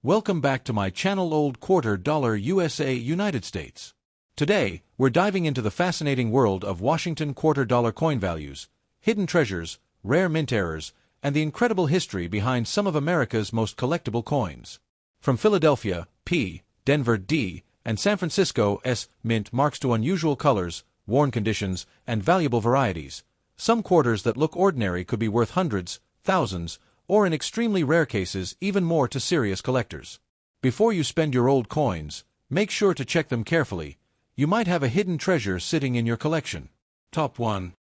Welcome back to my channel Old Quarter $U.S.A. United States. Today, we're diving into the fascinating world of Washington quarter dollar coin values, hidden treasures, rare mint errors, and the incredible history behind some of America's most collectible coins. From Philadelphia, P, Denver, D, and San Francisco, S, mint marks to unusual colors, worn conditions, and valuable varieties, some quarters that look ordinary could be worth hundreds, thousands, or in extremely rare cases even more to serious collectors. Before you spend your old coins, make sure to check them carefully. You might have a hidden treasure sitting in your collection. Top 1.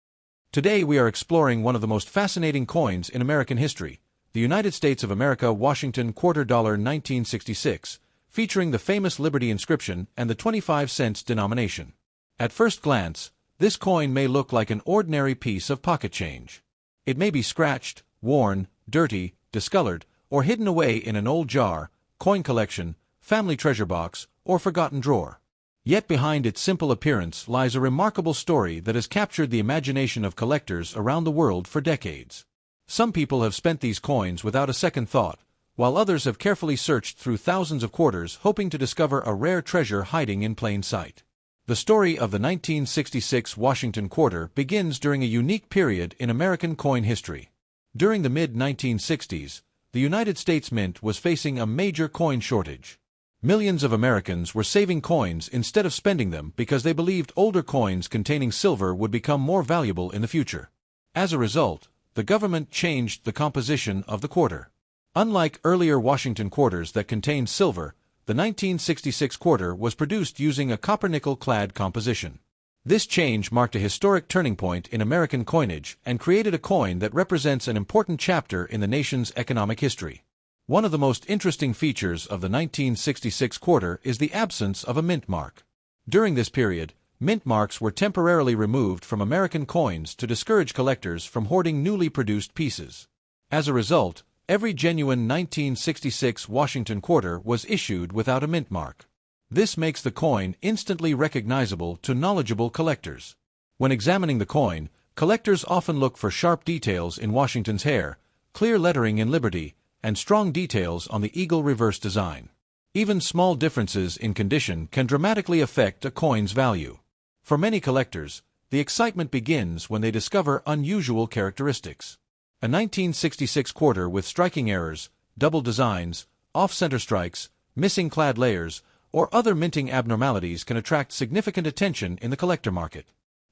Today we are exploring one of the most fascinating coins in American history, the United States of America Washington quarter dollar 1966, featuring the famous Liberty inscription and the 25 cents denomination. At first glance, this coin may look like an ordinary piece of pocket change. It may be scratched, worn, dirty, discolored, or hidden away in an old jar, coin collection, family treasure box, or forgotten drawer. Yet behind its simple appearance lies a remarkable story that has captured the imagination of collectors around the world for decades. Some people have spent these coins without a second thought, while others have carefully searched through thousands of quarters hoping to discover a rare treasure hiding in plain sight. The story of the 1966 Washington quarter begins during a unique period in American coin history. During the mid-1960s, the United States Mint was facing a major coin shortage. Millions of Americans were saving coins instead of spending them because they believed older coins containing silver would become more valuable in the future. As a result, the government changed the composition of the quarter. Unlike earlier Washington quarters that contained silver, the 1966 quarter was produced using a copper-nickel-clad composition. This change marked a historic turning point in American coinage and created a coin that represents an important chapter in the nation's economic history. One of the most interesting features of the 1966 quarter is the absence of a mint mark. During this period, mint marks were temporarily removed from American coins to discourage collectors from hoarding newly produced pieces. As a result, every genuine 1966 Washington quarter was issued without a mint mark. This makes the coin instantly recognizable to knowledgeable collectors. When examining the coin, collectors often look for sharp details in Washington's hair, clear lettering in Liberty, and strong details on the eagle reverse design. Even small differences in condition can dramatically affect a coin's value. For many collectors, the excitement begins when they discover unusual characteristics. A 1966 quarter with striking errors, double designs, off-center strikes, missing clad layers, or other minting abnormalities can attract significant attention in the collector market.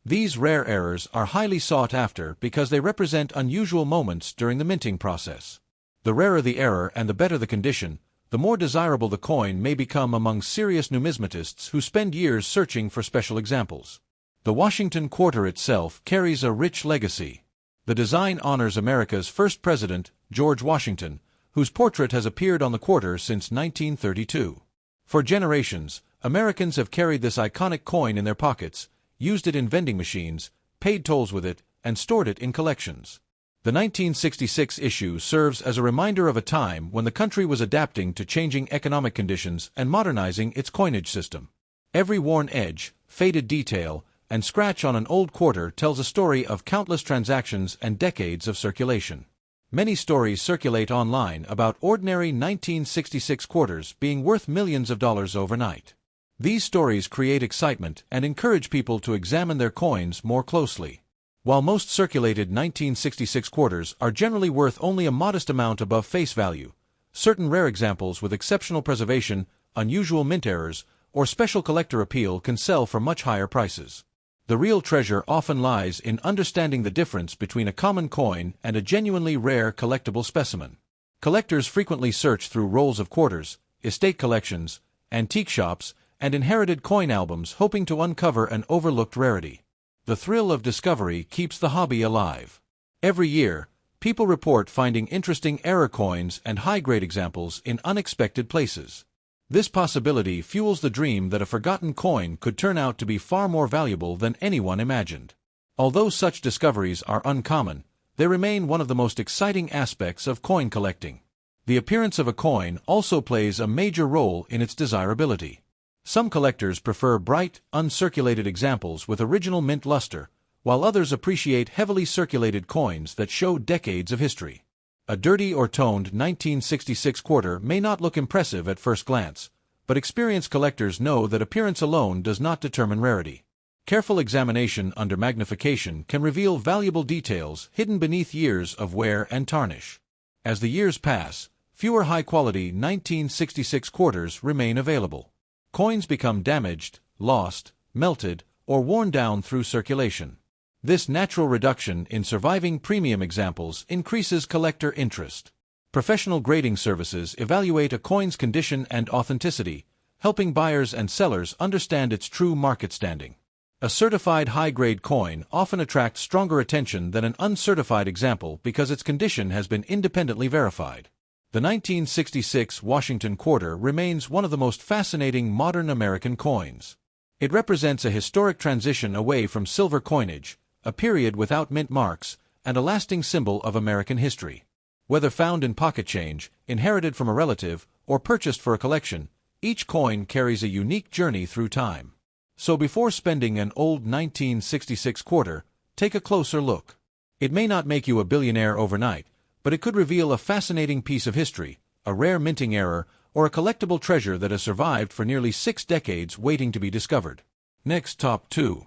These rare errors are highly sought after because they represent unusual moments during the minting process. The rarer the error and the better the condition, the more desirable the coin may become among serious numismatists who spend years searching for special examples. The Washington quarter itself carries a rich legacy. The design honors America's first president, George Washington, whose portrait has appeared on the quarter since 1932. For generations, Americans have carried this iconic coin in their pockets, used it in vending machines, paid tolls with it, and stored it in collections. The 1966 issue serves as a reminder of a time when the country was adapting to changing economic conditions and modernizing its coinage system. Every worn edge, faded detail, and scratch on an old quarter tells a story of countless transactions and decades of circulation. Many stories circulate online about ordinary 1966 quarters being worth millions of dollars overnight. These stories create excitement and encourage people to examine their coins more closely. While most circulated 1966 quarters are generally worth only a modest amount above face value, certain rare examples with exceptional preservation, unusual mint errors, or special collector appeal can sell for much higher prices. The real treasure often lies in understanding the difference between a common coin and a genuinely rare collectible specimen. Collectors frequently search through rolls of quarters, estate collections, antique shops, and inherited coin albums hoping to uncover an overlooked rarity. The thrill of discovery keeps the hobby alive. Every year, people report finding interesting error coins and high-grade examples in unexpected places. This possibility fuels the dream that a forgotten coin could turn out to be far more valuable than anyone imagined. Although such discoveries are uncommon, they remain one of the most exciting aspects of coin collecting. The appearance of a coin also plays a major role in its desirability. Some collectors prefer bright, uncirculated examples with original mint luster, while others appreciate heavily circulated coins that show decades of history. A dirty or toned 1966 quarter may not look impressive at first glance, but experienced collectors know that appearance alone does not determine rarity. Careful examination under magnification can reveal valuable details hidden beneath years of wear and tarnish. As the years pass, fewer high-quality 1966 quarters remain available. Coins become damaged, lost, melted, or worn down through circulation. This natural reduction in surviving premium examples increases collector interest. Professional grading services evaluate a coin's condition and authenticity, helping buyers and sellers understand its true market standing. A certified high-grade coin often attracts stronger attention than an uncertified example because its condition has been independently verified. The 1966 Washington Quarter remains one of the most fascinating modern American coins. It represents a historic transition away from silver coinage, a period without mint marks, and a lasting symbol of American history. Whether found in pocket change, inherited from a relative, or purchased for a collection, each coin carries a unique journey through time. So before spending an old 1966 quarter, take a closer look. It may not make you a billionaire overnight, but it could reveal a fascinating piece of history, a rare minting error, or a collectible treasure that has survived for nearly 6 decades waiting to be discovered. Next, Top 2.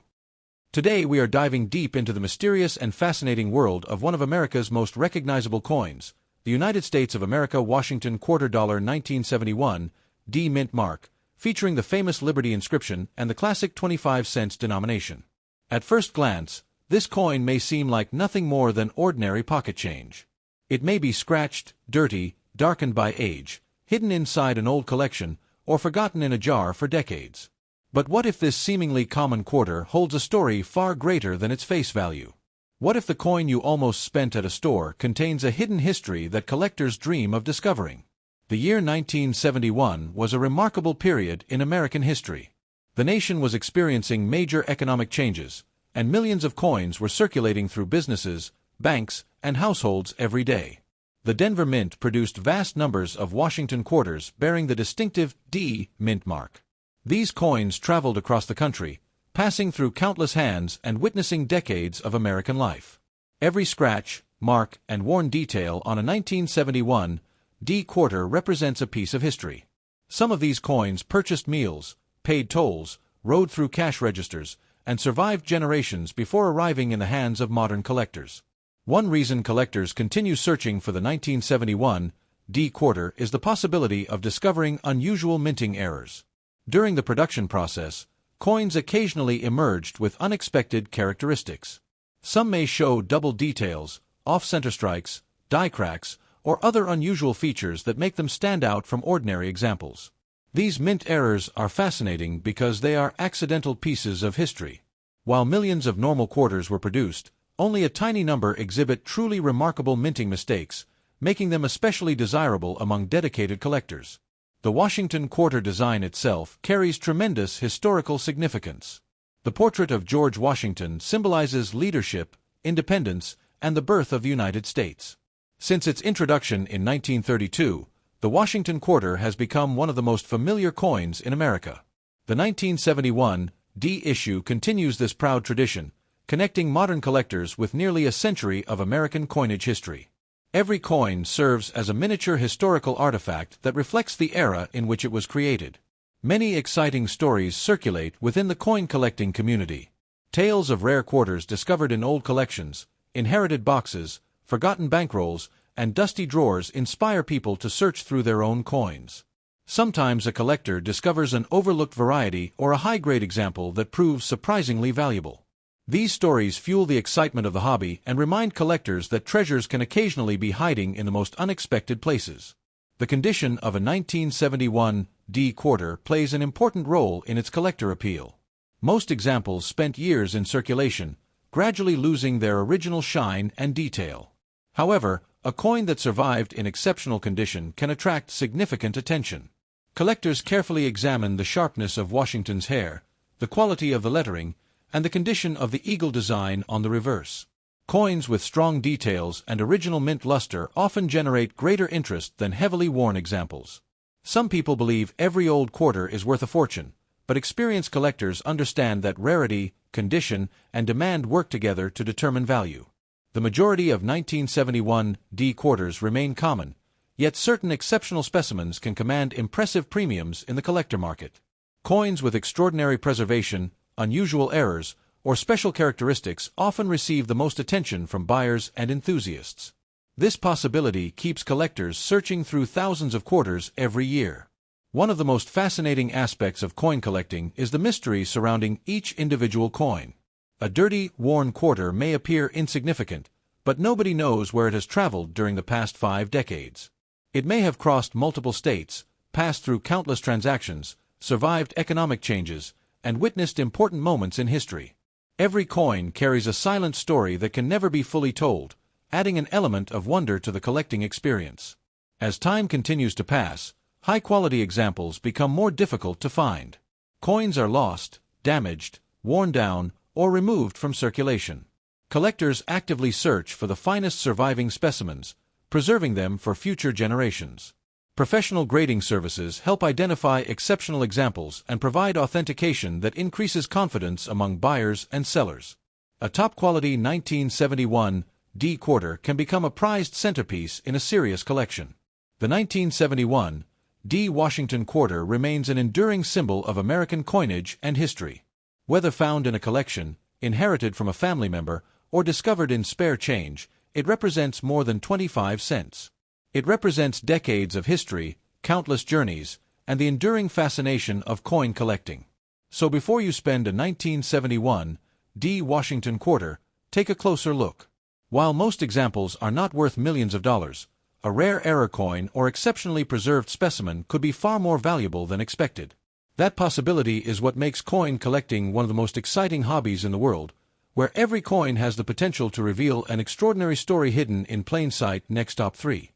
Today we are diving deep into the mysterious and fascinating world of one of America's most recognizable coins, the United States of America Washington Quarter Dollar 1971 D mint mark, featuring the famous Liberty inscription and the classic 25-cent denomination. At first glance, this coin may seem like nothing more than ordinary pocket change. It may be scratched, dirty, darkened by age, hidden inside an old collection, or forgotten in a jar for decades. But what if this seemingly common quarter holds a story far greater than its face value? What if the coin you almost spent at a store contains a hidden history that collectors dream of discovering? The year 1971 was a remarkable period in American history. The nation was experiencing major economic changes, and millions of coins were circulating through businesses, banks, and households every day. The Denver Mint produced vast numbers of Washington quarters bearing the distinctive D mint mark. These coins traveled across the country, passing through countless hands and witnessing decades of American life. Every scratch, mark, and worn detail on a 1971 D quarter represents a piece of history. Some of these coins purchased meals, paid tolls, rode through cash registers, and survived generations before arriving in the hands of modern collectors. One reason collectors continue searching for the 1971 D quarter is the possibility of discovering unusual minting errors. During the production process, coins occasionally emerged with unexpected characteristics. Some may show double details, off-center strikes, die cracks, or other unusual features that make them stand out from ordinary examples. These mint errors are fascinating because they are accidental pieces of history. While millions of normal quarters were produced, only a tiny number exhibit truly remarkable minting mistakes, making them especially desirable among dedicated collectors. The Washington Quarter design itself carries tremendous historical significance. The portrait of George Washington symbolizes leadership, independence, and the birth of the United States. Since its introduction in 1932, the Washington Quarter has become one of the most familiar coins in America. The 1971 D issue continues this proud tradition, connecting modern collectors with nearly a century of American coinage history. Every coin serves as a miniature historical artifact that reflects the era in which it was created. Many exciting stories circulate within the coin collecting community. Tales of rare quarters discovered in old collections, inherited boxes, forgotten bankrolls, and dusty drawers inspire people to search through their own coins. Sometimes a collector discovers an overlooked variety or a high-grade example that proves surprisingly valuable. These stories fuel the excitement of the hobby and remind collectors that treasures can occasionally be hiding in the most unexpected places. The condition of a 1971 D quarter plays an important role in its collector appeal. Most examples spent years in circulation, gradually losing their original shine and detail. However, a coin that survived in exceptional condition can attract significant attention. Collectors carefully examine the sharpness of Washington's hair, the quality of the lettering, and the condition of the eagle design on the reverse. Coins with strong details and original mint luster often generate greater interest than heavily worn examples. Some people believe every old quarter is worth a fortune, but experienced collectors understand that rarity, condition, and demand work together to determine value. The majority of 1971 D quarters remain common, yet certain exceptional specimens can command impressive premiums in the collector market. Coins with extraordinary preservation, unusual errors, or special characteristics often receive the most attention from buyers and enthusiasts. This possibility keeps collectors searching through thousands of quarters every year. One of the most fascinating aspects of coin collecting is the mystery surrounding each individual coin. A dirty, worn quarter may appear insignificant, but nobody knows where it has traveled during the past 5 decades. It may have crossed multiple states, passed through countless transactions, survived economic changes, and witnessed important moments in history. Every coin carries a silent story that can never be fully told, adding an element of wonder to the collecting experience. As time continues to pass, high-quality examples become more difficult to find. Coins are lost, damaged, worn down, or removed from circulation. Collectors actively search for the finest surviving specimens, preserving them for future generations. Professional grading services help identify exceptional examples and provide authentication that increases confidence among buyers and sellers. A top-quality 1971 D quarter can become a prized centerpiece in a serious collection. The 1971 D Washington quarter remains an enduring symbol of American coinage and history. Whether found in a collection, inherited from a family member, or discovered in spare change, it represents more than 25 cents. It represents decades of history, countless journeys, and the enduring fascination of coin collecting. So before you spend a 1971 D Washington quarter, take a closer look. While most examples are not worth millions of dollars, a rare error coin or exceptionally preserved specimen could be far more valuable than expected. That possibility is what makes coin collecting one of the most exciting hobbies in the world, where every coin has the potential to reveal an extraordinary story hidden in plain sight. Next, top 3.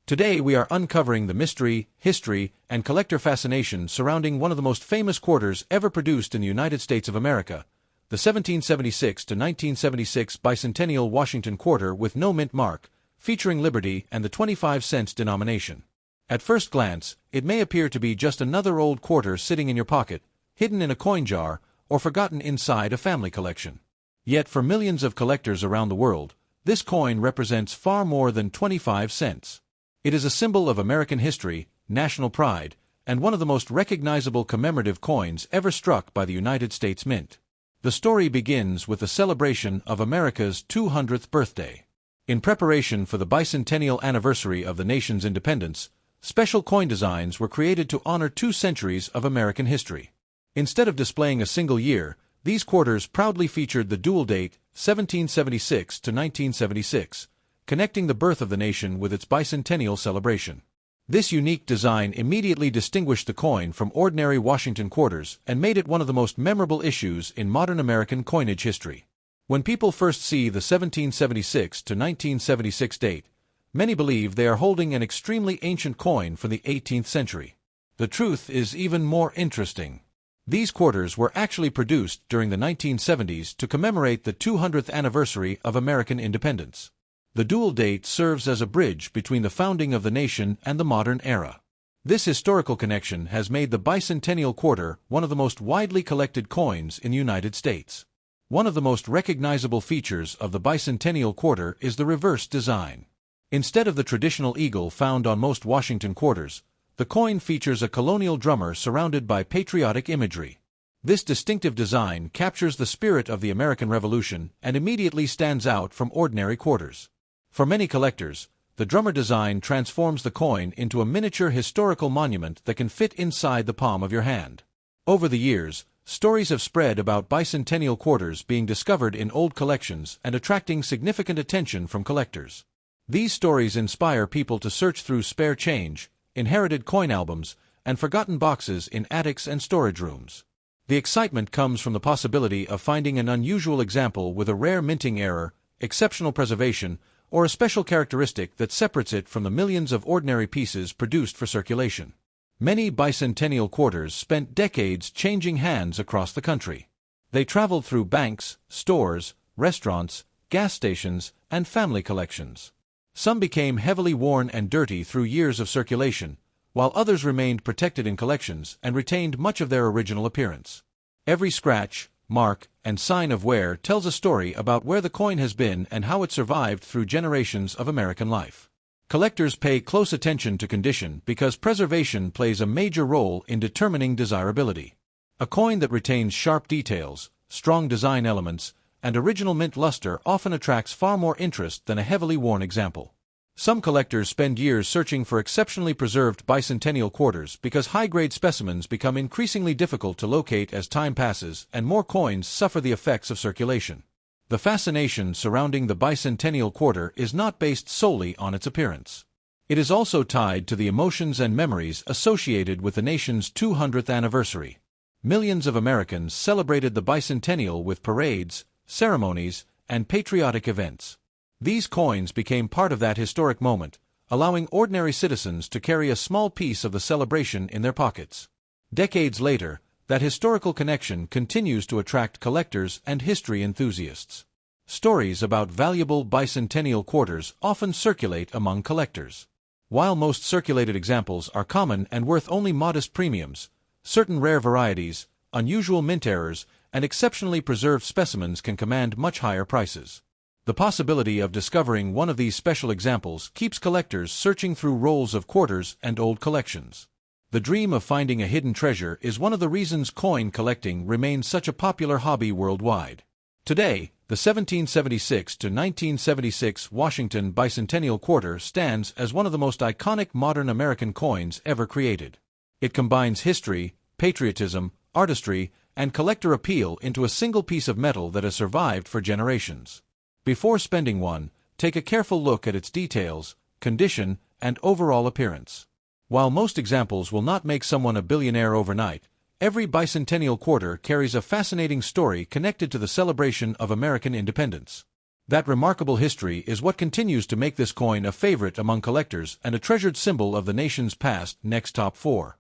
Today we are uncovering the mystery, history, and collector fascination surrounding one of the most famous quarters ever produced in the United States of America, the 1776 to 1976 Bicentennial Washington Quarter with no mint mark, featuring Liberty and the 25 cents denomination. At first glance, it may appear to be just another old quarter sitting in your pocket, hidden in a coin jar, or forgotten inside a family collection. Yet for millions of collectors around the world, this coin represents far more than 25 cents. It is a symbol of American history, national pride, and one of the most recognizable commemorative coins ever struck by the United States Mint. The story begins with the celebration of America's 200th birthday. In preparation for the bicentennial anniversary of the nation's independence, special coin designs were created to honor 2 centuries of American history. Instead of displaying a single year, these quarters proudly featured the dual date, 1776 to 1976, connecting the birth of the nation with its bicentennial celebration. This unique design immediately distinguished the coin from ordinary Washington quarters and made it one of the most memorable issues in modern American coinage history. When people first see the 1776 to 1976 date, many believe they are holding an extremely ancient coin from the 18th century. The truth is even more interesting. These quarters were actually produced during the 1970s to commemorate the 200th anniversary of American independence. The dual date serves as a bridge between the founding of the nation and the modern era. This historical connection has made the Bicentennial Quarter one of the most widely collected coins in the United States. One of the most recognizable features of the Bicentennial Quarter is the reverse design. Instead of the traditional eagle found on most Washington quarters, the coin features a colonial drummer surrounded by patriotic imagery. This distinctive design captures the spirit of the American Revolution and immediately stands out from ordinary quarters. For many collectors, the drummer design transforms the coin into a miniature historical monument that can fit inside the palm of your hand. Over the years, stories have spread about bicentennial quarters being discovered in old collections and attracting significant attention from collectors. These stories inspire people to search through spare change, inherited coin albums, and forgotten boxes in attics and storage rooms. The excitement comes from the possibility of finding an unusual example with a rare minting error, exceptional preservation, or a special characteristic that separates it from the millions of ordinary pieces produced for circulation. Many bicentennial quarters spent decades changing hands across the country. They traveled through banks, stores, restaurants, gas stations, and family collections. Some became heavily worn and dirty through years of circulation, while others remained protected in collections and retained much of their original appearance. Every scratch, mark, and sign of wear tells a story about where the coin has been and how it survived through generations of American life. Collectors pay close attention to condition because preservation plays a major role in determining desirability. A coin that retains sharp details, strong design elements, and original mint luster often attracts far more interest than a heavily worn example. Some collectors spend years searching for exceptionally preserved bicentennial quarters because high-grade specimens become increasingly difficult to locate as time passes and more coins suffer the effects of circulation. The fascination surrounding the Bicentennial Quarter is not based solely on its appearance. It is also tied to the emotions and memories associated with the nation's 200th anniversary. Millions of Americans celebrated the bicentennial with parades, ceremonies, and patriotic events. These coins became part of that historic moment, allowing ordinary citizens to carry a small piece of the celebration in their pockets. Decades later, that historical connection continues to attract collectors and history enthusiasts. Stories about valuable bicentennial quarters often circulate among collectors. While most circulated examples are common and worth only modest premiums, certain rare varieties, unusual mint errors, and exceptionally preserved specimens can command much higher prices. The possibility of discovering one of these special examples keeps collectors searching through rolls of quarters and old collections. The dream of finding a hidden treasure is one of the reasons coin collecting remains such a popular hobby worldwide. Today, the 1776 to 1976 Washington Bicentennial Quarter stands as one of the most iconic modern American coins ever created. It combines history, patriotism, artistry, and collector appeal into a single piece of metal that has survived for generations. Before spending one, take a careful look at its details, condition, and overall appearance. While most examples will not make someone a billionaire overnight, every bicentennial quarter carries a fascinating story connected to the celebration of American independence. That remarkable history is what continues to make this coin a favorite among collectors and a treasured symbol of the nation's past. Next, Top 4.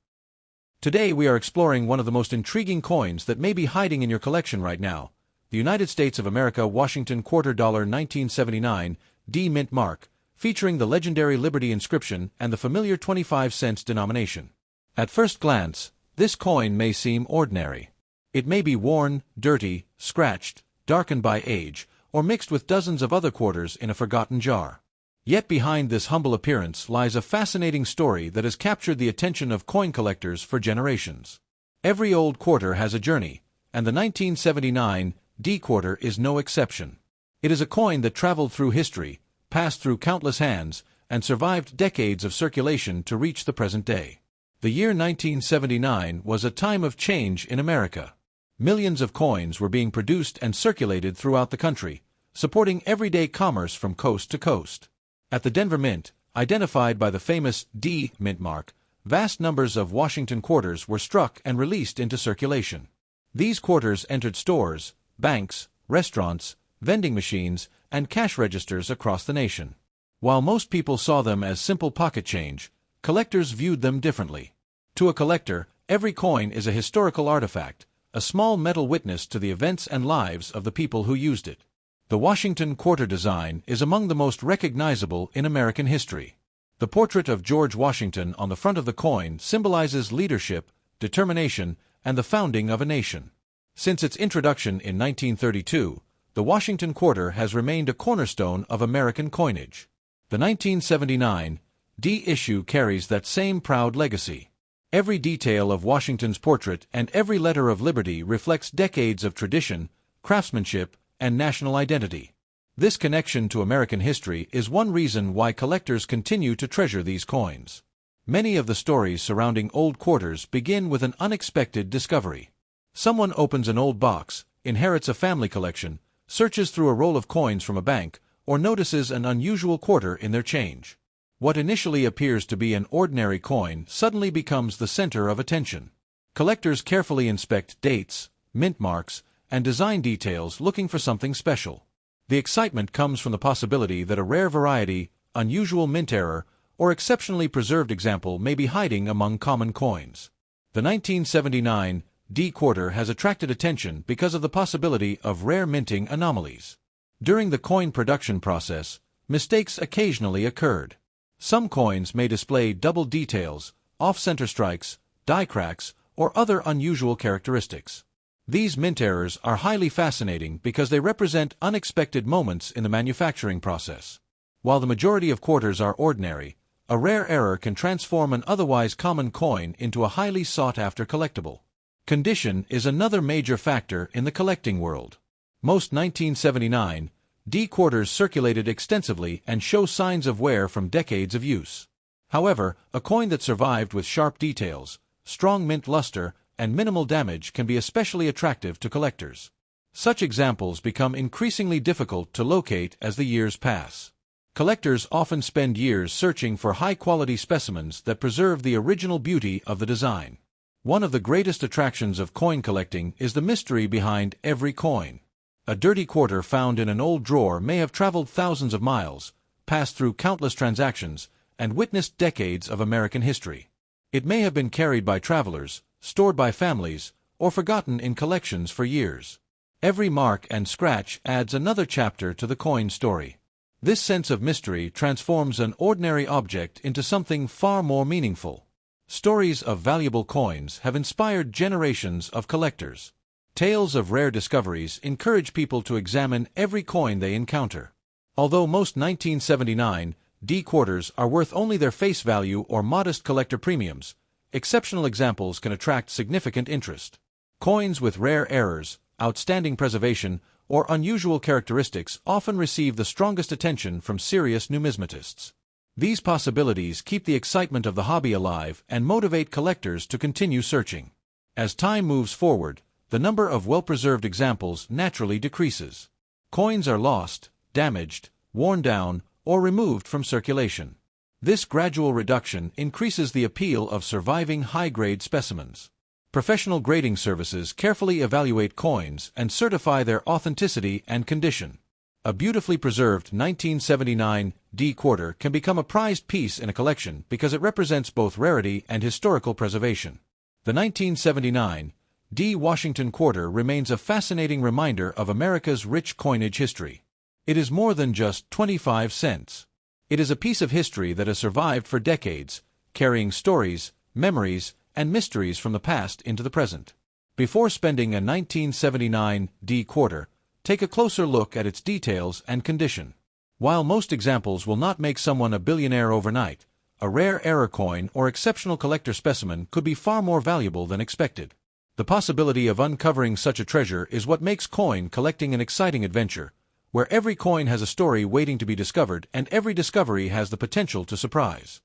Today we are exploring one of the most intriguing coins that may be hiding in your collection right now, the United States of America Washington Quarter $1979 D mint mark, featuring the legendary Liberty inscription and the familiar 25-cent denomination. At first glance, this coin may seem ordinary. It may be worn, dirty, scratched, darkened by age, or mixed with dozens of other quarters in a forgotten jar. Yet behind this humble appearance lies a fascinating story that has captured the attention of coin collectors for generations. Every old quarter has a journey, and the 1979 D quarter is no exception. It is a coin that traveled through history, passed through countless hands, and survived decades of circulation to reach the present day. The year 1979 was a time of change in America. Millions of coins were being produced and circulated throughout the country, supporting everyday commerce from coast to coast. At the Denver Mint, identified by the famous D mint mark, vast numbers of Washington quarters were struck and released into circulation. These quarters entered stores, banks, restaurants, vending machines, and cash registers across the nation. While most people saw them as simple pocket change, collectors viewed them differently. To a collector, every coin is a historical artifact, a small metal witness to the events and lives of the people who used it. The Washington Quarter design is among the most recognizable in American history. The portrait of George Washington on the front of the coin symbolizes leadership, determination, and the founding of a nation. Since its introduction in 1932, the Washington Quarter has remained a cornerstone of American coinage. The 1979 D issue carries that same proud legacy. Every detail of Washington's portrait and every letter of liberty reflects decades of tradition, craftsmanship, and national identity. This connection to American history is one reason why collectors continue to treasure these coins. Many of the stories surrounding old quarters begin with an unexpected discovery. Someone opens an old box, inherits a family collection, searches through a roll of coins from a bank, or notices an unusual quarter in their change. What initially appears to be an ordinary coin suddenly becomes the center of attention. Collectors carefully inspect dates, mint marks, and design details looking for something special. The excitement comes from the possibility that a rare variety, unusual mint error, or exceptionally preserved example may be hiding among common coins. The 1979 D quarter has attracted attention because of the possibility of rare minting anomalies. During the coin production process, mistakes occasionally occurred. Some coins may display double details, off-center strikes, die cracks, or other unusual characteristics. These mint errors are highly fascinating because they represent unexpected moments in the manufacturing process. While the majority of quarters are ordinary, a rare error can transform an otherwise common coin into a highly sought-after collectible. Condition is another major factor in the collecting world. Most 1979 D quarters circulated extensively and show signs of wear from decades of use. However, a coin that survived with sharp details, strong mint luster, and minimal damage can be especially attractive to collectors. Such examples become increasingly difficult to locate as the years pass. Collectors often spend years searching for high-quality specimens that preserve the original beauty of the design. One of the greatest attractions of coin collecting is the mystery behind every coin. A dirty quarter found in an old drawer may have traveled thousands of miles, passed through countless transactions, and witnessed decades of American history. It may have been carried by travelers, stored by families, or forgotten in collections for years. Every mark and scratch adds another chapter to the coin story. This sense of mystery transforms an ordinary object into something far more meaningful. Stories of valuable coins have inspired generations of collectors. Tales of rare discoveries encourage people to examine every coin they encounter. Although most 1979 D quarters are worth only their face value or modest collector premiums, exceptional examples can attract significant interest. Coins with rare errors, outstanding preservation, or unusual characteristics often receive the strongest attention from serious numismatists. These possibilities keep the excitement of the hobby alive and motivate collectors to continue searching. As time moves forward, the number of well-preserved examples naturally decreases. Coins are lost, damaged, worn down, or removed from circulation. This gradual reduction increases the appeal of surviving high-grade specimens. Professional grading services carefully evaluate coins and certify their authenticity and condition. A beautifully preserved 1979 D quarter can become a prized piece in a collection because it represents both rarity and historical preservation. The 1979 D Washington quarter remains a fascinating reminder of America's rich coinage history. It is more than just 25 cents. It is a piece of history that has survived for decades, carrying stories, memories, and mysteries from the past into the present. Before spending a 1979 D quarter, take a closer look at its details and condition. While most examples will not make someone a billionaire overnight, a rare error coin or exceptional collector specimen could be far more valuable than expected. The possibility of uncovering such a treasure is what makes coin collecting an exciting adventure, where every coin has a story waiting to be discovered and every discovery has the potential to surprise.